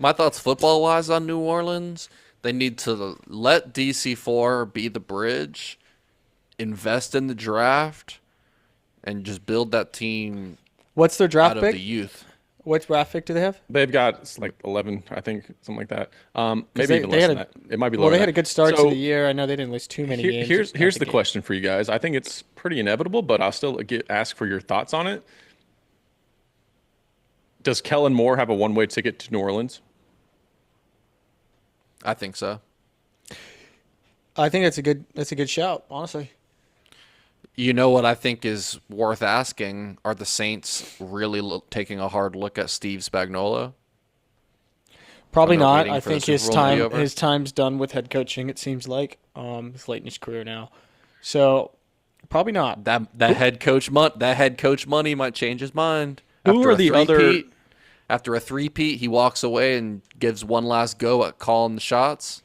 My thoughts football wise on New Orleans, they need to let DC4 be the bridge, invest in the draft, and just build that team What's their out draft of the pick? youth. What draft pick do they have? They've got like 11, I think, something like that. Because Maybe even less had than a that. It might be well, lower they than had a that. good start to the So year. I know they didn't lose too many games here's at the the gate. question for you guys. I think it's pretty inevitable, but I'll still ask for your thoughts on it. Does Kellen Moore have a one-way ticket to New Orleans? I think so. I think that's a good shout, honestly. You know what I think is worth asking? Are the Saints really taking a hard look at Steve Spagnuolo? When Probably they're not. waiting I for the think Super Bowl to be over? his time's done with head coaching. It seems like he's late in his career now, so probably not. That head coach money might change his mind Who after are a the other? three-peat. After a three-peat, he walks away and gives one last go at calling the shots,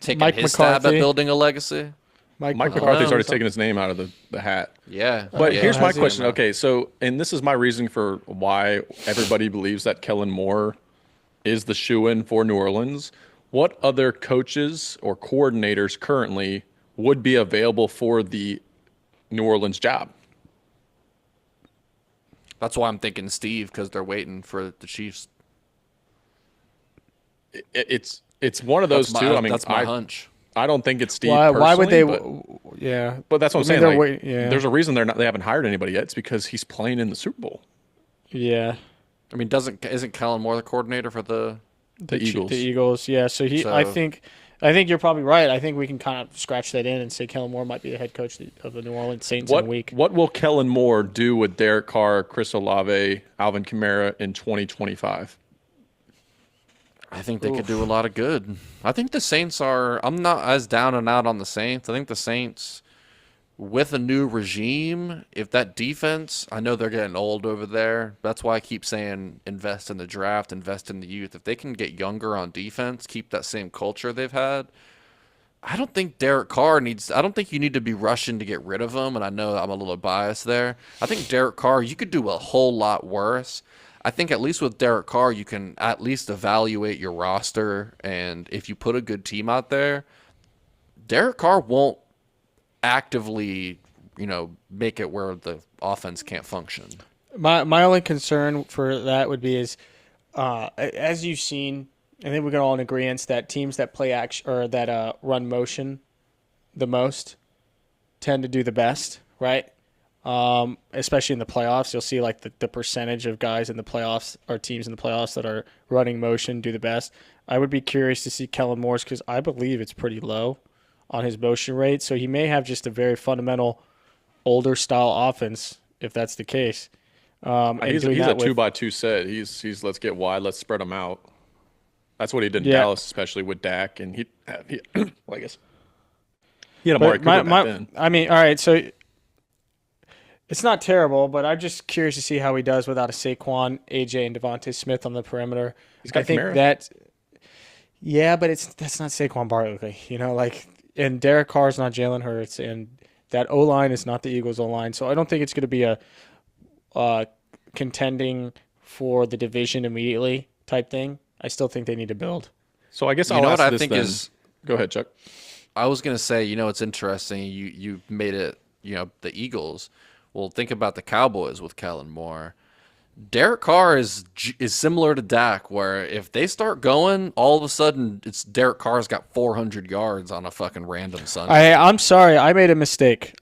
taking Mike his stab at McCarthy. building a legacy. Mike Mike don't McCarthy's know. already taken his name out of the hat. Yeah, But yeah, here's my has he? question. Okay, so and this is my reasoning for why everybody believes that Kellen Moore is the shoe-in for New Orleans. What other coaches or coordinators currently would be available for the New Orleans job? That's why I'm thinking Steve because they're waiting for the Chiefs. It's one of those two. I mean, That's my hunch. I don't think it's Steve Why would they? personally, Yeah, but that's what I'm saying. they're Like, yeah, there's a reason they haven't hired anybody yet. It's because he's playing in the Super Bowl. yeah. I mean, isn't Kellen Moore the coordinator for the? The Eagles. The Eagles, yeah. So I So- think you're probably right. I think we can kind of scratch that in and say Kellen Moore might be the head coach of the New Orleans Saints in a week. What will Kellen Moore do with Derek Carr, Chris Olave, Alvin Kamara in 2025? I think they could do a lot of good. I think the Saints are. I'm not as down and out on the Saints. I think the Saints, with a new regime, if that defense, I know they're getting old over there. That's why I keep saying invest in the draft, invest in the youth. If they can get younger on defense, keep that same culture they've had. I don't think Derek Carr needs. I don't think you need to be rushing to get rid of him. And I know I'm a little biased there. I think Derek Carr, you could do a whole lot worse. I think at least with Derek Carr, you can at least evaluate your roster, and if you put a good team out there, Derek Carr won't actively, make it where the offense can't function. My only concern for that would be is, as you've seen, I think we can all in agreement that teams that play action or that run motion the most tend to do the best, right? Especially in the playoffs, you'll see like the percentage of guys in the playoffs or teams in the playoffs that are running motion do the best. I would be curious to see Kellen Moore's because I believe it's pretty low on his motion rate. So he may have just a very fundamental older style offense if that's the case. And He's doing a that with- 2x2 set. He's let's get wide, let's spread them out. That's what he did in Yeah. Dallas, especially with Dak, and he well, I guess he had Amari But Cooper back then. I mean, all right, so it's not terrible, but I'm just curious to see how he does without a Saquon, AJ, and Devontae Smith on the perimeter. He's got I think Kamara. yeah, but that's not Saquon Barkley, and Derek Carr's not Jalen Hurts, and that O line is not the Eagles O line, so I don't think it's going to be a contending for the division immediately type thing. I still think they need to build. So I guess You I'll know ask what I this think then. is. Go ahead, Chuck. I was gonna say, it's interesting. You made it. The Eagles. Well, think about the Cowboys with Kellen Moore. Derek Carr is similar to Dak, where if they start going, all of a sudden it's Derek Carr's got 400 yards on a fucking random Sunday. I'm sorry. I made a mistake.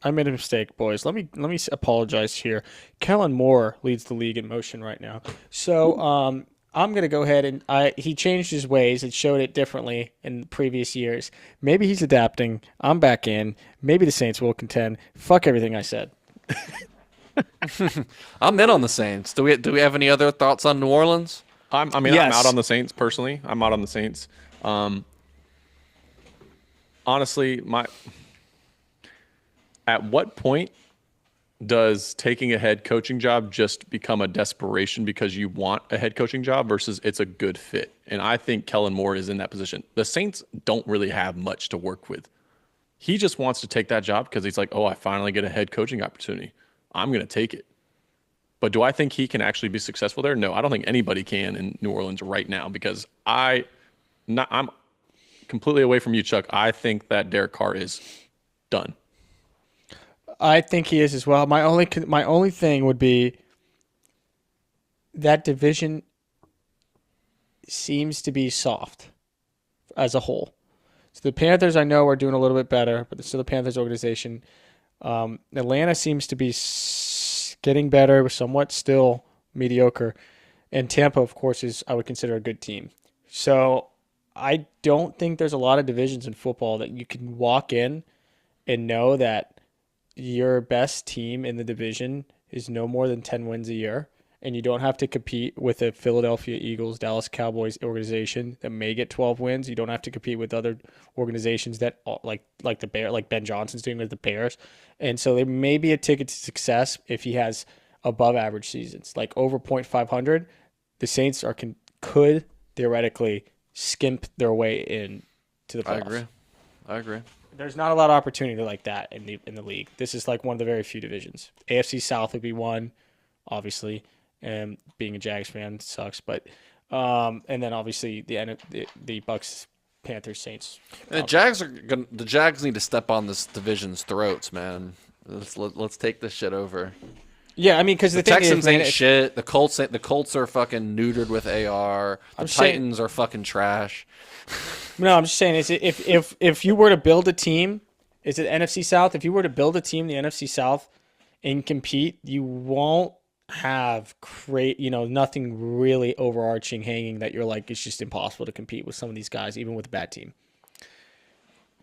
Boys. Let me apologize here. Kellen Moore leads the league in motion right now. So I'm gonna go ahead and he changed his ways and showed it differently in previous years. Maybe he's adapting. I'm back in. Maybe the Saints will contend. Fuck everything I said. I'm in on the Saints. Do we have any other thoughts on New Orleans? I'm Yes. out on the Saints personally. I'm out on the Saints. Honestly, at what point does taking a head coaching job just become a desperation because you want a head coaching job versus it's a good fit? And I think Kellen Moore is in that position. The Saints don't really have much to work with. He just wants to take that job because he's like, oh, I finally get a head coaching opportunity. I'm going to take it. But do I think he can actually be successful there? No, I don't think anybody can in New Orleans right now because I'm completely away from you, Chuck. I think that Derek Carr is done. I think he is as well. My only thing would be that division seems to be soft as a whole. So the Panthers, I know, are doing a little bit better, but it's still the Panthers organization. Atlanta seems to be getting better, but somewhat still mediocre. And Tampa, of course, is I would consider a good team. So I don't think there's a lot of divisions in football that you can walk in and know that your best team in the division is no more than 10 wins a year, and you don't have to compete with a Philadelphia Eagles, Dallas Cowboys organization that may get 12 wins. You don't have to compete with other organizations that like the Bears, like Ben Johnson's doing with the Bears. And so there may be a ticket to success if he has above average seasons, like over .500. The Saints could theoretically skimp their way in to the playoffs. I agree. There's not a lot of opportunity like that in the league. This is like one of the very few divisions. AFC South would be one, obviously, and being a Jags fan sucks. But and then obviously the Bucks, Panthers, Saints. And the Jags need to step on this division's throats, man. Let's take this shit over. Yeah, I mean, because The Texans ain't shit. The Colts are fucking neutered with AR. The Titans are fucking trash. No, I'm just saying, if you were to build a team, is it NFC South? If you were to build a team in the NFC South and compete, you won't have nothing really overarching hanging that you're like, it's just impossible to compete with some of these guys, even with a bad team.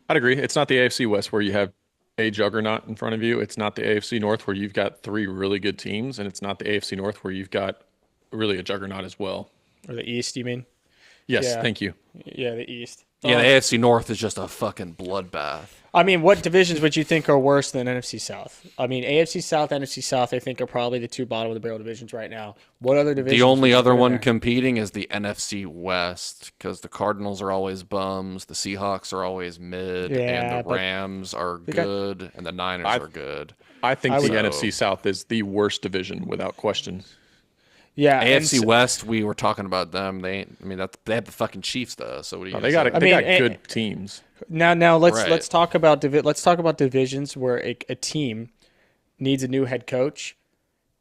I'd agree. It's not the AFC West where you have a juggernaut in front of you. It's not the AFC North where you've got three really good teams, and it's not the AFC North where you've got really a juggernaut as well. Or the East, you mean? Yes, Yeah. thank you. Yeah, the East. Yeah, the AFC North is just a fucking bloodbath. I mean, what divisions would you think are worse than NFC South? I mean, AFC South, NFC South, I think are probably the two bottom of the barrel divisions right now. What other divisions? The only would you other put in one there? competing is the NFC West because the Cardinals are always bums, the Seahawks are always mid, Yeah, and the but Rams are got- good, and the Niners are good. I think I the would- NFC South is the worst division without question. Yeah, AFC and West, we were talking about them. They have the fucking Chiefs though. So what do you? They got say? they got mean, good teams. Now let's Right. talk about divisions where a team needs a new head coach,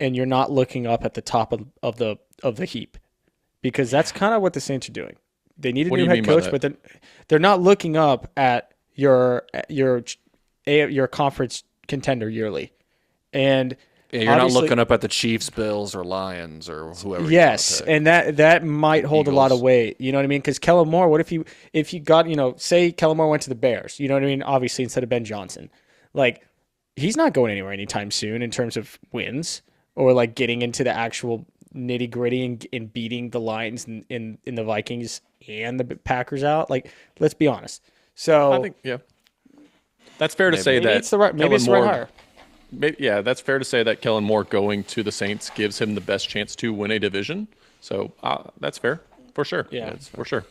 and you're not looking up at the top of the heap, because that's kind of what the Saints are doing. They need a What do new you head mean by coach, that? but they're not looking up at your conference contender yearly, and Yeah, you're not obviously- looking up at the Chiefs, Bills, or Lions, or whoever. Yes, you wanna pick. and that might hold a lot of Eagles. weight. You know what I mean? Because Kellen Moore, what if you got, say Kellen Moore went to the Bears, you know what I mean? Obviously, instead of Ben Johnson, like he's not going anywhere anytime soon in terms of wins or like getting into the actual nitty gritty and beating the Lions in the Vikings and the Packers out. Like, let's be honest. So I think that's fair to say maybe that it's the right Kellen Moore- hire. That's fair to say that Kellen Moore going to the Saints gives him the best chance to win a division. So that's fair for sure. Yeah. for sure.